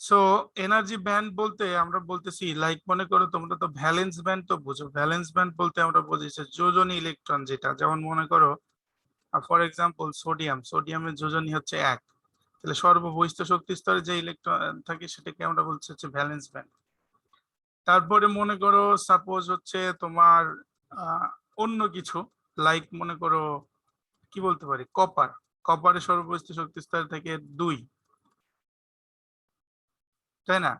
So energy band বলতে আমরা বলতেছি লাইক মনে করো তোমরা তো ভ্যালেন্স ব্যান্ড তো বুঝো, ভ্যালেন্স ব্যান্ড বলতে আমরা বুঝি যে যোজনী ইলেকট্রন, যেটা যেমন মনে করো ফর এক্সাম্পল সোডিয়ামের যোজনী হচ্ছে 1, তাহলে সর্ববহিস্থ শক্তি স্তরে যে ইলেকট্রন থাকে সেটাকে আমরা বলছি হচ্ছে ভ্যালেন্স ব্যান্ড। তারপরে মনে করো সাপোজ হচ্ছে তোমার অন্য কিছু, লাইক মনে করো কি বলতে পারি, কপারের সর্ববহিস্থ শক্তি স্তর থেকে 2, তাই না?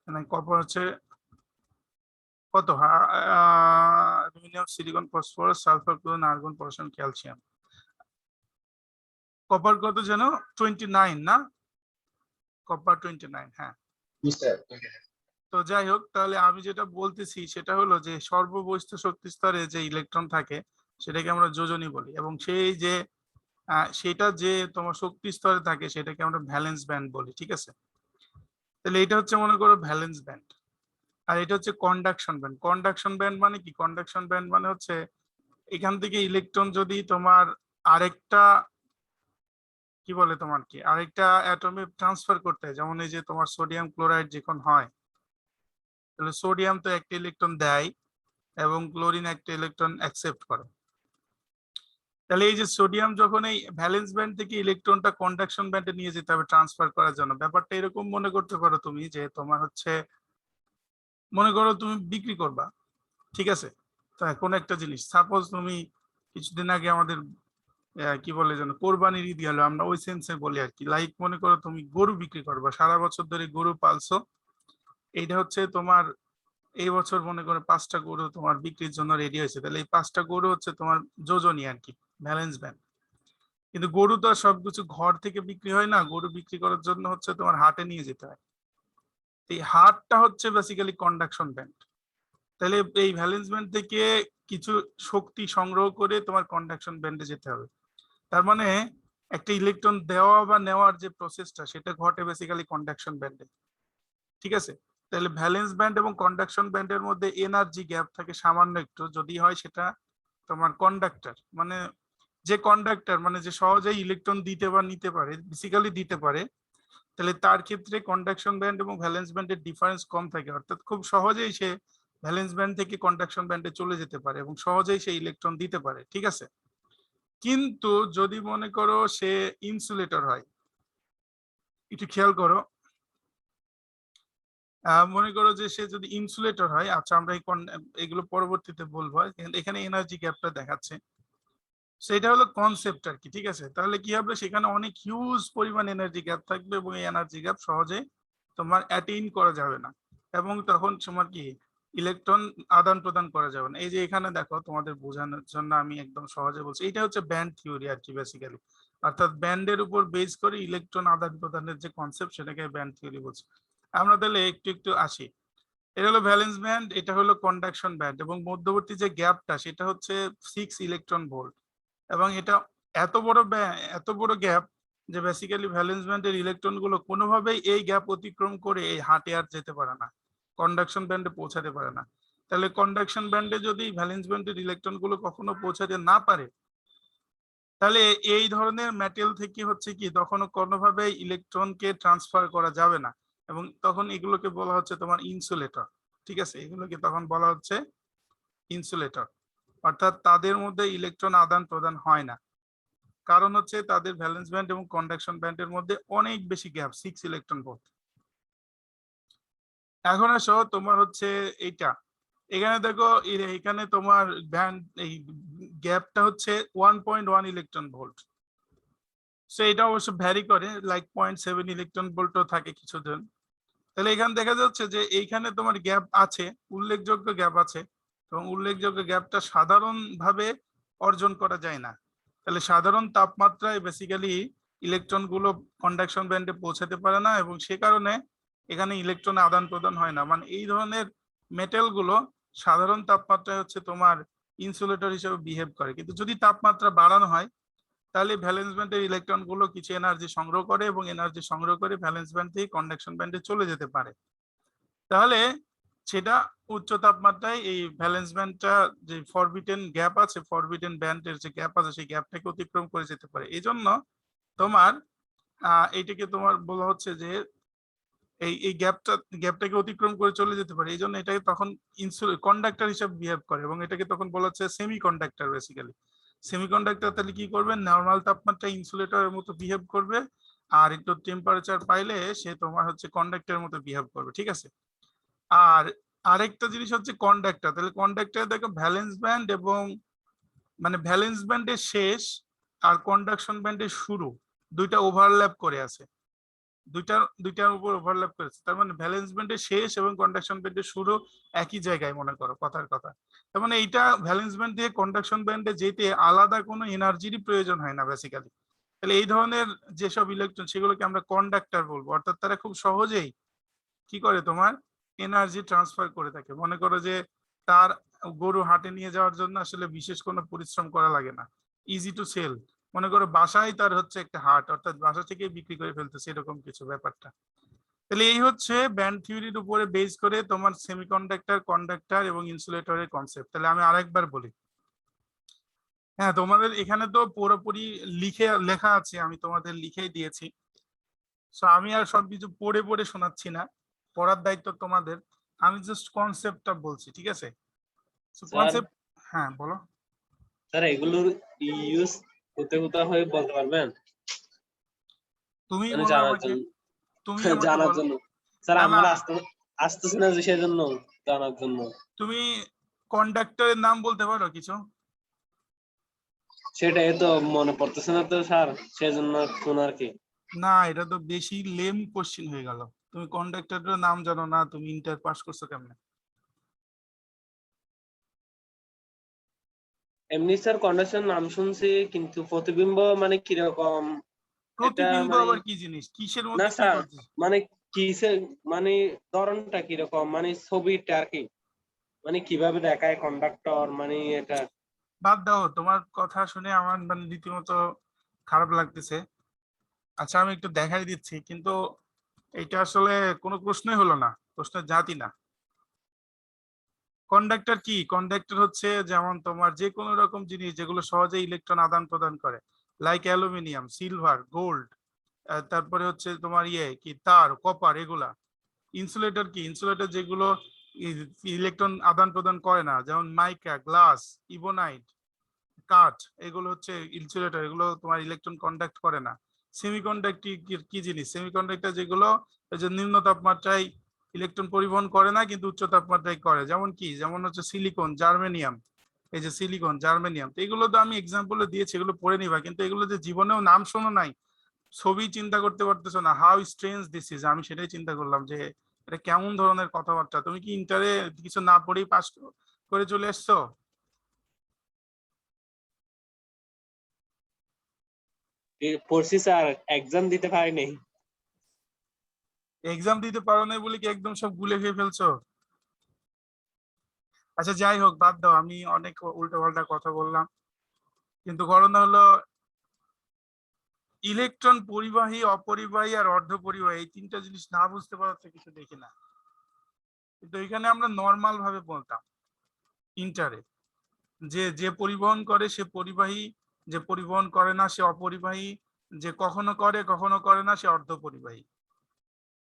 মানে কপার হচ্ছে কত, aluminium, silicon, phosphorus, sulphur, chlorine, argon, potassium, calcium. Copper কত যেন 29 না? কপার 29, হ্যাঁ। তো যাই হোক, তাহলে আমি যেটা বলতেছি সেটা হলো যে সর্ববহিস্থ শক্তি স্তরে যে ইলেকট্রন থাকে সেটাকে আমরা যোজনী বলি, এবং সেই যে সেটা যে তোমার শক্তি স্তরে থাকে সেটাকে আমরা ভ্যালেন্স ব্যান্ড বলি, ঠিক আছে? তাহলে এটা হচ্ছে মনে করো ভ্যালেন্স ব্যান্ড। আর এটা হচ্ছে কন্ডাকশন ব্যান্ড। কন্ডাকশন ব্যান্ড মানে কি? কন্ডাকশন ব্যান্ড মানে হচ্ছে এখান থেকে ইলেকট্রন যদি তোমার আরেকটা কি বলে তোমার কি আরেকটা অ্যাটমে ট্রান্সফার করতে হয়, যেমন এই যে তোমার সোডিয়াম ক্লোরাইড যখন হয়, তাহলে সোডিয়াম তো একটা ইলেকট্রন দেয় এবং ক্লোরিন একটা ইলেকট্রন অ্যাকসেপ্ট করে। তাহলে এই যে সোডিয়াম যখন এই ভ্যালেন্স ব্যান্ড থেকে ইলেকট্রনটা কন্ডাকশন ব্যান্ডে নিয়ে যেতে হবে ট্রান্সফার করার জন্য, ব্যাপারটা এরকম মনে করতে পারো তুমি যে তোমার হচ্ছে মনে করো তুমি বিক্রি করবা, ঠিক আছে? তো এখন একটা জিনিস, সাপোজ তুমি কিছুদিন আগে আমাদের কি বলে যেন কোরবানির ঈদ গেল, আমরা ওই সেন্সে বলি আর কি, লাইক মনে করো তুমি গরু বিক্রি করবা, সারা বছর ধরে গরু পালছো, এইটা হচ্ছে তোমার এই বছর মনে করো 5টা গরু তোমার বিক্রির জন্য রেডি হয়েছে, তাহলে এই 5টা গরু হচ্ছে তোমার যোজনী আর কি, ভ্যালেন্স ব্যান্ড। কিন্তু গরু তো আর সবকিছু ঘর থেকে বিক্রি হয় না, গরু বিক্রি করার জন্য হচ্ছে তোমার হাটে নিয়ে যেতে হয়, এই হাটটা হচ্ছে বেসিক্যালি কন্ডাকশন ব্যান্ড। তাহলে এই ভ্যালেন্স ব্যান্ড থেকে কিছু শক্তি সংগ্রহ করে তোমার কন্ডাকশন ব্যান্ডে যেতে হবে। তার মানে একটা ইলেকট্রন দেওয়া বা নেওয়ার যে প্রসেসটা সেটা ঘটে বেসিক্যালি কন্ডাকশন ব্যান্ডে, ঠিক আছে? তাহলে ভ্যালেন্স ব্যান্ড এবং কন্ডাকশন ব্যান্ডের মধ্যে এনার্জি গ্যাপ থাকে সামান্য একটু, যদি হয় সেটা তোমার কন্ডাক্টর, মানে যে কন্ডাক্টর মানে যে সহজেই ইলেকট্রন দিতে বা নিতে পারে, বেসিক্যালি দিতে পারে, তাহলে তার ক্ষেত্রে কন্ডাকশন ব্যান্ড এবং ভ্যালেন্স ব্যান্ডের ডিফারেন্স কম থাকে, অর্থাৎ খুব সহজেই সে ভ্যালেন্স ব্যান্ড থেকে কন্ডাকশন ব্যান্ডে চলে যেতে পারে এবং সহজেই সে ইলেকট্রন দিতে পারে, ঠিক আছে? কিন্তু যদি মনে করো সে ইনসুলেটর হয়, একটু খেয়াল করো, মনে করো যে সে যদি ইনসুলেটর হয়, আচ্ছা আমরা এগুলো পরবর্তীতে বলবো, এখানে এনার্জি গ্যাপটা দেখাচ্ছে, সেটা হলো কনসেপ্ট আর কি, ঠিক আছে? তাহলে কি হবে, সেখানে অনেক হিউজ পরিমাণ এনার্জি গ্যাপ থাকবে এবং এই এনার্জি গ্যাপ সহজে তোমার অ্যাটেইন করা যাবে না, এবং তখন তোমার কি ইলেকট্রন আদান প্রদান করা যাবে না। এই যে এখানে দেখো, তোমাদের বোঝানোর জন্য আমি একদম সহজে বলছি, এটা হচ্ছে ব্যান্ড থিওরি আর কি বেসিক্যালি, অর্থাৎ ব্যান্ডের উপর বেস করে ইলেকট্রন আদান প্রদানের যে কনসেপ্ট সেটাকে ব্যান্ড থিওরি বলছি। আমরা তাহলে একটু একটু আসি। এটা হলো ভ্যালেন্স ব্যান্ড, এটা হলো কন্ডাকশন ব্যান্ড, এবং মধ্যবর্তী যে গ্যাপটা সেটা হচ্ছে 6 ইলেকট্রন ভোল্ট, এবং এটা এত বড় গ্যাপ যে বেসিক্যালি ভ্যালেন্স ব্যান্ডের ইলেকট্রন গুলো কোনোভাবেই এই গ্যাপ অতিক্রম করে এই হাটে আর যেতে পারে না, কন্ডাকশন ব্যান্ডে পৌঁছাতে পারে না। তাহলে কন্ডাকশন ব্যান্ডে যদি ভ্যালেন্স ব্যান্ডের ইলেকট্রন গুলো কখনো পৌঁছাতে না পারে, তাহলে এই ধরনের মেটেল থেকে হচ্ছে কি তখনও কোনোভাবে ইলেকট্রনকে ট্রান্সফার করা যাবে না, এবং তখন এগুলোকে বলা হচ্ছে তোমার ইনসুলেটর, ঠিক আছে? এগুলোকে তখন বলা হচ্ছে ইনসুলেটর, অর্থাৎ তাদের মধ্যে ইলেকট্রন আদান প্রদান হয় না, কারণ হচ্ছে তাদের ভ্যালেন্স ব্যান্ড এবং কন্ডাকশন ব্যান্ডের মধ্যে অনেক বেশি গ্যাপ, 6 ইলেকট্রন ভোল্ট। এখন আসো তোমার হচ্ছে এইটা, এখানে দেখো এখানে তোমার ব্যান্ড এই গ্যাপটা হচ্ছে 1.1 ইলেকট্রন ভোল্ট। সো এটা অবশ্য ভ্যারি করে, লাইক 0.7 ইলেকট্রন ভোল্টও থাকে কিছুদিন। তাহলে এখানে দেখা যাচ্ছে যে এইখানে তোমার গ্যাপ আছে, উল্লেখযোগ্য গ্যাপ আছে, এবং উল্লেখযোগ্য গ্যাপটা সাধারণভাবে অর্জন করা যায় না। তাহলে সাধারণ তাপমাত্রায় বেসিক্যালি ইলেকট্রন গুলো কন্ডাকশন ব্যান্ডে পৌঁছাতে পারে না, এবং সে কারণে এখানে ইলেকট্রন আদান প্রদান হয় না। মানে এই ধরনের মেটেল গুলো সাধারণ তাপমাত্রায় হচ্ছে তোমার ইনসুলেটর হিসেবে বিহেভ করে, কিন্তু যদি তাপমাত্রা বাড়ানো হয় তাহলে ভ্যালেন্স ব্যান্ডের ইলেকট্রন গুলো কিছু এনার্জি সংগ্রহ করে এবং এনার্জি সংগ্রহ করে ভ্যালেন্স ব্যান্ড থেকে কন্ডাকশন ব্যান্ডে চলে যেতে পারে। তাহলে সেটা উচ্চ তাপমাত্রায় এই ভ্যালেন্স ব্যান্ডটা যে ফরবিডেন গ্যাপ আছে, ফরবিডেন ব্যান্ডের যে গ্যাপ আছে সেই গ্যাপটাকে অতিক্রম করে যেতে পারে। এই জন্য তোমার এইটাকে তোমার বলা হচ্ছে যে এই গ্যাপটাকে অতিক্রম করে চলে যেতে পারে, এই জন্য এটাকে তখন কন্ডাক্টর হিসেবে বিহেভ করে, এবং এটাকে তখন বলা হচ্ছে সেমিকন্ডাক্টর। বেসিক্যালি সেমিকন্ডাক্টর তাহলে কি করবে, নর্মাল তাপমাত্রা ইনসুলেটরের মতো বিহেভ করবে, আর একটু টেম্পারেচার পাইলে সে তোমার হচ্ছে কন্ডাক্টরের মতো বিহেভ করবে, ঠিক আছে। আর আরেকটা জিনিস হচ্ছে কন্ডাক্টর। তাহলে কন্ডাক্টর দেখো ভ্যালেন্স ব্যান্ড এবং মানে ভ্যালেন্স ব্যান্ডের শেষ আর কন্ডাকশন ব্যান্ডের শুরু দুইটা ওভারল্যাপ করে আছে, দুইটার উপর ওভারল্যাপ করেছে। তার মানে ভ্যালেন্স ব্যান্ডের শেষ এবং কন্ডাকশন ব্যান্ডের শুরু একই জায়গায়, মনে করো কথার কথা। তার মানে এইটা ভ্যালেন্স ব্যান্ড দিয়ে কন্ডাকশন ব্যান্ডে যেতে আলাদা কোনো এনার্জিরই প্রয়োজন হয় না বেসিক্যালি। তাহলে এই ধরনের যেসব ইলেকট্রন সেগুলোকে আমরা কন্ডাক্টর বলবো, অর্থাৎ তারা খুব সহজেই কি করে তোমার এনার্জি ট্রান্সফার করে থাকে। মনে করো যে তার গরু হাটে নিয়ে যাওয়ার জন্য আসলে বিশেষ কোনো পরিশ্রম করা লাগে না, ইজি টু সেল। মনে করো বাসায় তার হচ্ছে একটা হাট, অর্থাৎ বাসা থেকে বিক্রি করে ফেলতেছে, এরকম কিছু ব্যাপারটা। তাহলে এই হচ্ছে ব্যান্ড থিওরির উপরে বেস করে তোমার সেমিকন্ডাক্টর, কন্ডাক্টর এবং ইনসুলেটরের কনসেপ্ট। তাহলে আমি আরেকবার বলি। হ্যাঁ, তোমাদের এখানে তো পুরোপুরি লেখা আছে, আমি তোমাদের লিখেই দিয়েছি। সো আমি আর সবকিছু পড়ে পড়ে শোনাচ্ছি না, পড়ার দায়িত্ব তোমাদের। আমি জাস্ট কনসেপ্টটা বলছি, ঠিক আছে। সো কনসেপ্ট, হ্যাঁ বলো। স্যার এগুলোর ইউজ কোথায় হয় বলতে পারবেন? তুমি মানে বলো জানার আমাকে, জন্য। তুমি আমাকে জানার বলো। জন্য স্যার, না না, আমরা আসতেছি না যে সেজন্য জানার জন্য। তুমি কন্ডাক্টরের নাম বলতে পারো কিছু? সেটাই তো মনে পড়তেছে না তো স্যার, সেজন্য শোনার কি। না, এটা তো বেশি লেম কোশ্চিন হয়ে গেল। তুমি কন্ডাক্টরের নাম জানো না, তুমি ইন্টার পাস করছো কেমনে? এমনি স্যার কন্ডাকশন নাম শুনছি, কিন্তু প্রতিবিম্ব মানে কিরকম এটা প্রতিবিম্ব মানে। আবার কি জিনিস, কিসের না মধ্যে কি স্যার, করছিস? মানে কিসে, মানে ধরনটা কিরকম, মানে ছবিটা আর কি, মানে কিভাবে দেখায় কন্ডাক্টর, মানে এটা। বাদ দাও, তোমার কথা শুনে আমার মানে রীতিমতো খারাপ লাগতেছে। আচ্ছা আমি একটু দেখাই দিচ্ছি, কিন্তু এটা আসলে কোনো প্রশ্নই হলো না, প্রশ্নের জাতি না। কন্ডাক্টর কি, কন্ডাক্টর হচ্ছে যেমন তোমার যে কোনো রকম জিনিস যেগুলো সহজে ইলেকট্রন আদান প্রদান করে, লাইক অ্যালুমিনিয়াম, সিলভার, গোল্ড, তারপরে হচ্ছে তোমার কি তার, কপার, এগুলা। ইনসুলেটর কি, ইনসুলেটর যেগুলো ইলেকট্রন আদান প্রদান করে না, যেমন মাইকা, গ্লাস, ইবোনাইট, কাঠ, এগুলো হচ্ছে ইনসুলেটর, এগুলো তোমার ইলেকট্রন কন্ডাক্ট করে না। সেমিকন্ডাক্টর কি জিনিস, সেমিকন্ডাক্টর যেগুলো এই যে নিম্ন তাপমাত্রায় ইলেকট্রন পরিবহন করে না কিন্তু উচ্চ তাপমাত্রায় করে, যেমন কি, যেমন হচ্ছে সিলিকন, জার্মেনিয়াম। এই যে সিলিকন, জার্মেনিয়াম, তো এগুলো তো আমি এক্সাম্পল দিয়েছি, এগুলো পড়ে নিবা, কিন্তু এগুলো যে জীবনেও নাম শোনো নাই, ছবি চিন্তা করতে পারতেছো না, হাউ স্ট্রেঞ্জ দিস ইজ, আমি সেটাই চিন্তা করলাম যে এটা কেমন ধরনের কথাবার্তা। তুমি কি ইন্টারে কিছু না পড়েই পাস করে চলে এসছো? পড়ছি স্যার, এক্সাম দিতে পারিনি। এক্সাম দিতে পারো না বলে কি একদম সব গুলে খেয়ে ফেলছো? আচ্ছা যাই হোক, বাদ দাও, আমি অনেক উল্টো পাল্টা কথা বললাম। কিন্তু ঘটনা হলো ইলেকট্রন পরিবাহী, অপরিবাহী আর অর্ধ পরিবাহী, এই তিনটা জিনিস না বুঝতে পারছে কিছু দেখি না। কিন্তু এখানে আমরা নর্মাল ভাবে বলতাম ইন্টারে, যে যে পরিবহন করে সে পরিবাহী, যে পরিবহন করে না সে অপরিবাহী, যে কখনো করে কখনো করে না সে অর্ধ পরিবাহী।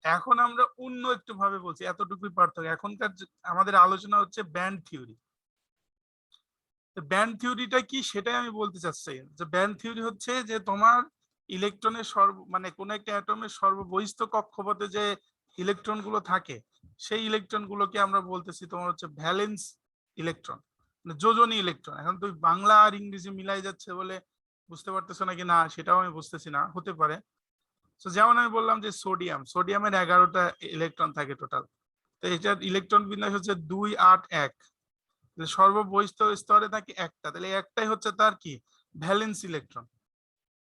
এখন আমরা অন্য একটু ভাবে বলছি, এতটুকুই পার্থক্য। এখনকার আমাদের আলোচনা হচ্ছে ব্যান্ড থিওরি। ব্যান্ড থিওরিটা কি সেটাই আমি বলতে চাচ্ছি, যে ব্যান্ড থিওরি হচ্ছে যে তোমার ইলেকট্রনের মানে কোন একটা অ্যাটমের সর্ববহিস্থ কক্ষপথে যে ইলেকট্রন গুলো থাকে, সেই ইলেকট্রন গুলোকে আমরা বলতেছি তোমার হচ্ছে ভ্যালেন্স ইলেকট্রন, মানে যোজনী ইলেকট্রন। এখন তুই বাংলা আর ইংরেজি মিলাই যাচ্ছে বলে বুঝতে পারতেছো নাকি না সেটাও আমি বুঝতেছি না, হতে পারে। তো যেমন আমি বললাম যে সোডিয়ামের 11টা ইলেকট্রন থাকে টোটাল। তো এটার ইলেকট্রন বিন্যাস হচ্ছে 2, 8, 1। সর্ববহিস্থ স্তরে থাকে একটা, তাহলে একটাই হচ্ছে তার কি ভ্যালেন্স ইলেকট্রন।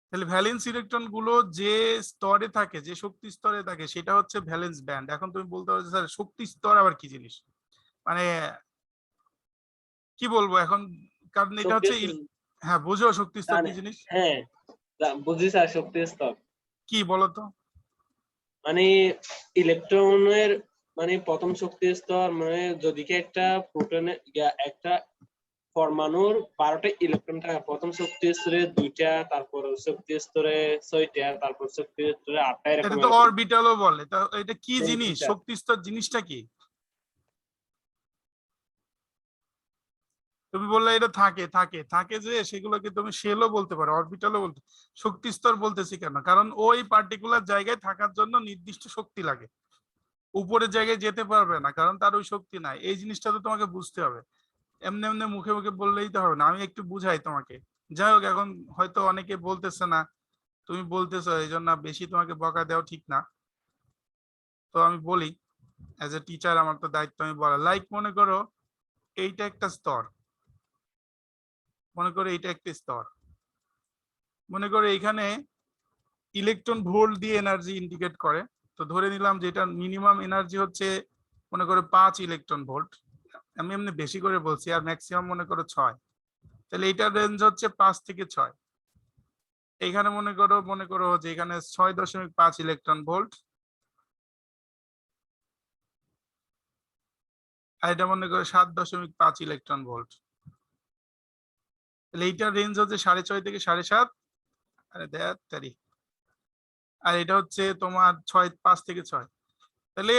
তাহলে ভ্যালেন্স ইলেকট্রন গুলো যে স্তরে থাকে, যে শক্তি স্তরে থাকে, সেটা হচ্ছে ভ্যালেন্স ব্যান্ড। এখন তুমি বলতে পারো স্যার শক্তি স্তর আবার কি জিনিস, মানে কি বলবো এখন, কারণ এটা শক্তি হচ্ছে হ্যাঁ বুঝো শক্তি স্তর কি জিনিস। হ্যাঁ বুঝি স্যার, শক্তি স্তর কি বলতো? মানে ইলেকট্রনের মানে প্রথম শক্তি স্তর, মানে যদি একটা প্রোটনের একটা পরমাণুর 12টা ইলেকট্রন থাকে, প্রথম শক্তি স্তরে 2টা, তারপর শক্তি স্তরে 6টা, তারপর শক্তি স্তরে 8টা, এরকম এটা তো অরবিটালও বলে। তা এটা কি জিনিস, অরবিটাল। শক্তি স্তর জিনিসটা কি? তুমি বললে এটা থাকে থাকে থাকে যে সেগুলোকে তুমি শেলও বলতে পারো, অরবিটালও বলতে। শক্তি স্তর বলতেছি কেন? কারণ ওই পার্টিকুলার জায়গায় থাকার জন্য নির্দিষ্ট শক্তি লাগে, উপরের জায়গায় যেতে পারবে না কারণ তার ওই শক্তি নাই। এই জিনিসটা তো তোমাকে বুঝতে হবে, এমনি এমনি মুখে মুখে বললেই তো হবে না। আমি একটু বুঝাই তোমাকে। যাই হোক, এখন হয়তো অনেকে বলতেছে না, তুমি বলতেছো, এই জন্য বেশি তোমাকে বকা দেওয়া ঠিক না। তো আমি বলি, অ্যাজ এ টিচার আমার তো দায়িত্ব আমি বলা। লাইক মনে করো এইটা একটা স্তর, মনে করো এইটা একটা স্তর, মনে করো এখানে ইলেকট্রন ভোল্ট দিয়ে এনার্জি ইন্ডিকেট করে। তো ধরে নিলাম যে এটার মিনিমাম এনার্জি হচ্ছে মনে করো 5 ইলেকট্রন ভোল্ট। আমি এমনি বেশি করে বলছি, আর ম্যাক্সিমাম মনে করো 6। তাহলে এটার রেঞ্জ হচ্ছে 5 থেকে 6। এখানে মনে করো যে এখানে 6.5 ইলেকট্রন ভোল্ট, আর এটা মনে করো 7.5 ইলেকট্রন ভোল্ট। তাহলে এইটার রেঞ্জ হচ্ছে 6.5 থেকে 7.5। আরে দেখ তারি, আর এটা হচ্ছে তোমার 5 থেকে 6। তাহলে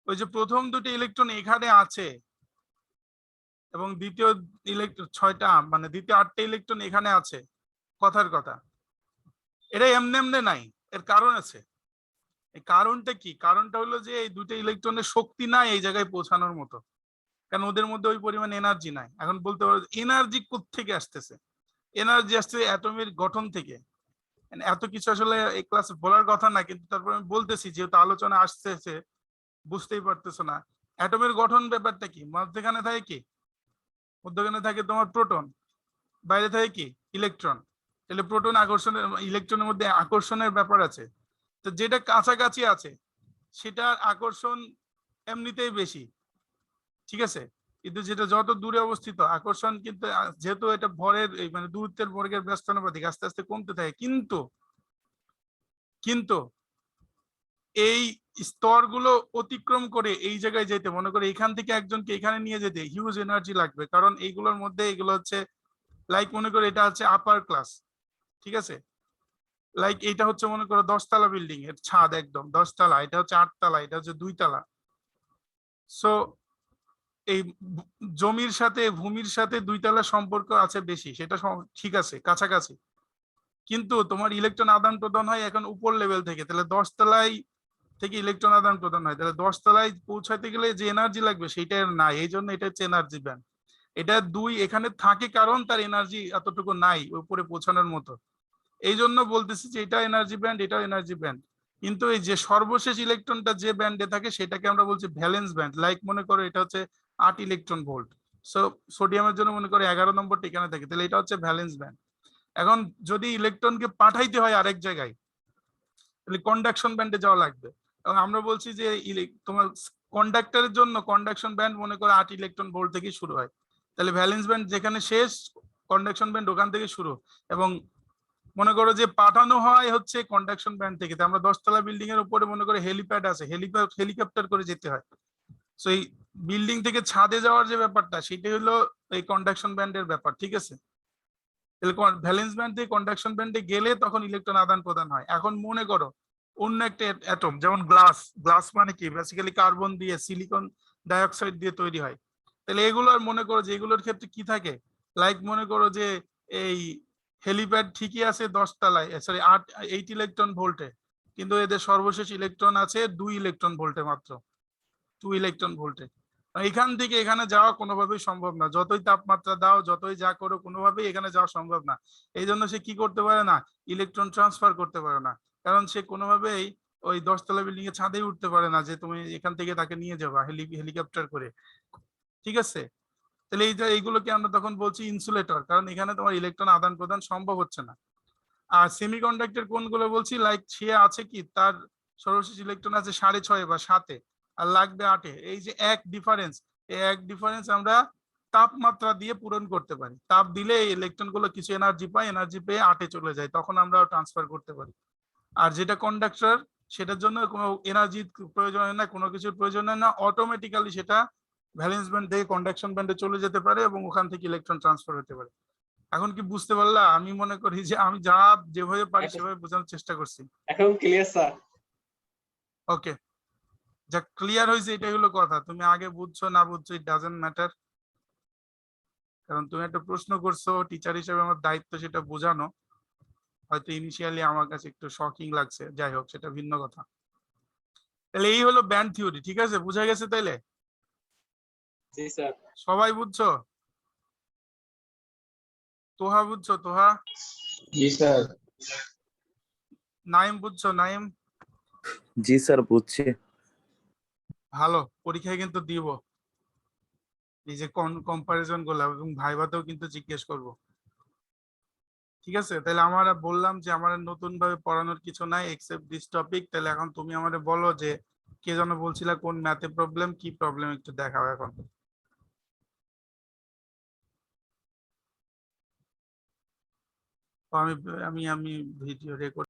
ওই যে প্রথম দুটি ইলেকট্রন এখানে আছে এবং দ্বিতীয় ইলেকট্রন 6টা, মানে দ্বিতীয় 8টা ইলেকট্রন এখানে আছে, কথার কথা। এটা এমনি এমনি নাই, এর কারণ আছে। এই কারণটা কি? কারণটা হলো যে এই দুটো ইলেকট্রনের শক্তি নাই এই জায়গায় পৌঁছানোর মতো, কারণ ওদের মধ্যে ওই পরিমাণ এনার্জি নাই। এখন বলতে পারো এনার্জি কোত্থেকে আসতেছে? এনার্জি আসছে অ্যাটমের গঠন থেকে। এত কিছু আসলে এই ক্লাসে বলার কথা না, কিন্তু তারপর আমি বলতেছি যেহেতু আলোচনা আসতেছে, বুঝতেই পারতেছো না। অ্যাটমের গঠন ব্যাপারটা কি? মধ্যখানে থাকে কি? মধ্যখানে থাকে তোমার প্রোটন, বাইরে থাকে কি? ইলেকট্রন। তাহলে প্রোটন আকর্ষণের, ইলেকট্রনের মধ্যে আকর্ষণের ব্যাপার আছে। তো যেটা কাছাকাছি আছে সেটার আকর্ষণ এমনিতেই বেশি, ঠিক আছে? কিন্তু যেটা যত দূরে অবস্থিত আকর্ষণ কিন্তু যেহেতু এটা ভরের মানে দূরত্বের বর্গের ব্যস্তানুপাতিক আস্তে আস্তে কমতে থাকে। কিন্তু কিন্তু এই স্তরগুলো অতিক্রম করে এই জায়গায় যেতে, মনে করে এখান থেকে একজনকে এখানে নিয়ে যেতে হিউজ এনার্জি লাগবে, কারণ এইগুলোর মধ্যে এগুলো হচ্ছে লাইক মনে করো এটা হচ্ছে আপার ক্লাস, ঠিক আছে? লাইক এটা হচ্ছে মনে করো 10 তলা বিল্ডিং এর ছাদ, একদম 10 তলা, এটা হচ্ছে 8 তলা, এটা হচ্ছে 2 তলা। সো এই জমির সাথে ভূমির সাথে 2 তলা সম্পর্ক আছে বেশি, সেটা ঠিক আছে কাছাকাছি। কিন্তু তোমার ইলেকট্রন আদান প্রদান হয় এখন উপর লেভেল থেকে, তাহলে 10 তলায় থেকে ইলেকট্রন আদান প্রদান হয়, তাহলে 10 তলায় পৌঁছাতে গেলে যে এনার্জি লাগবে সেটা নাই। এই জন্য এটা হচ্ছে এনার্জি ব্যান্ড। এটা 2 এখানে থাকে কারণ তার এনার্জি এতটুকু নাই উপরে পৌঁছানোর মতো। এই জন্য বলতেছি যে এটা এনার্জি ব্যান্ড, এটাও এনার্জি ব্যান্ড। কিন্তু এই যে সর্বশেষ ইলেকট্রনটা যে ব্যান্ডে থাকে সেটাকে আমরা বলছি ভ্যালেন্স ব্যান্ড। লাইক মনে করো এটা হচ্ছে 8 ইলেকট্রন ভোল্ট। সো সোডিয়ামের জন্য মনে করো 11 নম্বরটা এখানে থাকে, তাহলে এটা হচ্ছে ভ্যালেন্স ব্যান্ড। এখন যদি ইলেকট্রনকে পাঠাইতে হয় আরেক জায়গায়, তাহলে কন্ডাকশন ব্যান্ডে যাওয়া লাগবে। এবং আমরা বলছি যে তোমার কন্ডাক্টরের জন্য কন্ডাকশন ব্যান্ড মনে করো 8 ইলেকট্রন ভোল্ট থেকে শুরু হয়। তাহলে ভ্যালেন্স ব্যান্ড যেখানে শেষ, কন্ডাকশন ব্যান্ড ওখান থেকে শুরু। এবং মনে করো যে পাঠানো হয় হচ্ছে কন্ডাকশন ব্যান্ড থেকে। আমরা 10 তলা বিল্ডিং এর উপরে মনে করো হেলিপ্যাড আছে, হেলিকপ্টার করে যেতে হয়। সো এই বিল্ডিং থেকে ছাদে যাওয়ার যে ব্যাপারটা সেটা হলো এই কন্ডাকশন ব্যান্ডের ব্যাপার, ঠিক আছে? ভ্যালেন্স ব্যান্ড থেকে কন্ডাকশন ব্যান্ডে গেলে তখন ইলেকট্রন আদান প্রদান হয়। এখন মনে করো অন্য একটা অ্যাটম, যেমন গ্লাস। গ্লাস মানে কি? বেসিক্যালি কার্বন দিয়ে, সিলিকন ডাইঅক্সাইড দিয়ে তৈরি হয়। তাহলে এগুলোর মনে করো যে এগুলোর ক্ষেত্রে কি থাকে, লাইক মনে করো যে এই হেলিপ্যাড ঠিকই আছে 10 তলায়, সরি 8 ইলেকট্রন ভোল্টে, কিন্তু এদের সর্বশেষ ইলেকট্রন আছে 2 ইলেকট্রন ভোল্টে মাত্র, 2 ইলেকট্রন ভোল্টে। এখান থেকে এখানে যাওয়া কোনোভাবেই সম্ভব না, যতই তাপমাত্রা দাও যতই যা করো কোনোভাবেই এখানে যাওয়া সম্ভব না। এই জন্য সে কি করতে পারে না, ইলেকট্রন ট্রান্সফার করতে পারে না, কারণ সে কোনোভাবেই ওই 10 তলা বিল্ডিং এ ছাদেই উঠতে পারে না যে তুমি এখান থেকে তাকে নিয়ে যাবা হেলিকপ্টার করে, ঠিক আছে? তাহলে এইগুলোকে আমরা তখন বলছি ইনসুলেটর, কারণ এখানে তোমার ইলেকট্রন আদান প্রদান সম্ভব হচ্ছে না। আর সেমিকন্ডাক্টর কোনগুলো বলছি, লাইক সে আছে কি তার সর্বশেষ ইলেকট্রন আছে 6.5 বা 7, আর লাগবে 8। এই যে এক ডিফারেন্স, এই এক ডিফারেন্স আমরা তাপমাত্রা দিয়ে পূরণ করতে পারি। তাপ দিলে এই ইলেকট্রন গুলো কিছু এনার্জি পায়, এনার্জি পেয়ে 8 চলে যায়, তখন আমরা ট্রান্সফার করতে পারি। আর যেটা কন্ডাক্টর, সেটার জন্য কোনো এনার্জি প্রয়োজন হয় না, কোনো কিছুর প্রয়োজন হয় না, অটোমেটিক্যালি সেটা ভ্যালেন্স ব্যান্ড থেকে কন্ডাকশন ব্যান্ডে চলে যেতে পারে এবং ওখান থেকে ইলেকট্রন ট্রান্সফার হতে পারে। এখন কি বুঝতে পারলা? আমি মনে করি যে আমি যা যেভাবে পারি সেভাবে বোঝানোর চেষ্টা করছি। এখন ক্লিয়ার স্যার। ওকে, যা ক্লিয়ার হয়েছে এটাই হলো কথা। তুমি আগে বুঝছো না বুঝছো ইট ডাজন্ট ম্যাটার, কারণ তুমি একটা প্রশ্ন করছো, টিচার হিসেবে আমার দায়িত্ব সেটা বোঝানো। হয়তো ইনিশিয়ালি আমার কাছে একটু শকিং লাগছে, যাই হোক সেটা ভিন্ন কথা। তাহলে এই হলো ব্যান্ড থিওরি, ঠিক আছে? বুঝা গেছে তাইলে? জি স্যার। সবাই বুঝছো? তোহা বুঝছো? তোহা? জি স্যার। নাইম বুঝছো? নাইম? জি স্যার বুঝছি। ভালো, পরীক্ষায় কিন্তু দিব এই যে কম্পারিজন গুলা, এবং ভাইভাতেও কিন্তু জিজ্ঞেস করব। ঠিক আছে, তাহলে আমরা বললাম যে আমার নতুন ভাবে পড়ানোর কিছু নাই এক্সেপ্ট দিস টপিক। তাহলে এখন তুমি আমাদের বলো যে কে যেন বলছিলা কোন ম্যাথে প্রবলেম, কি প্রবলেম একটু দেখাও এখন। আমি আমি আমি ভিডিও রেকর্ড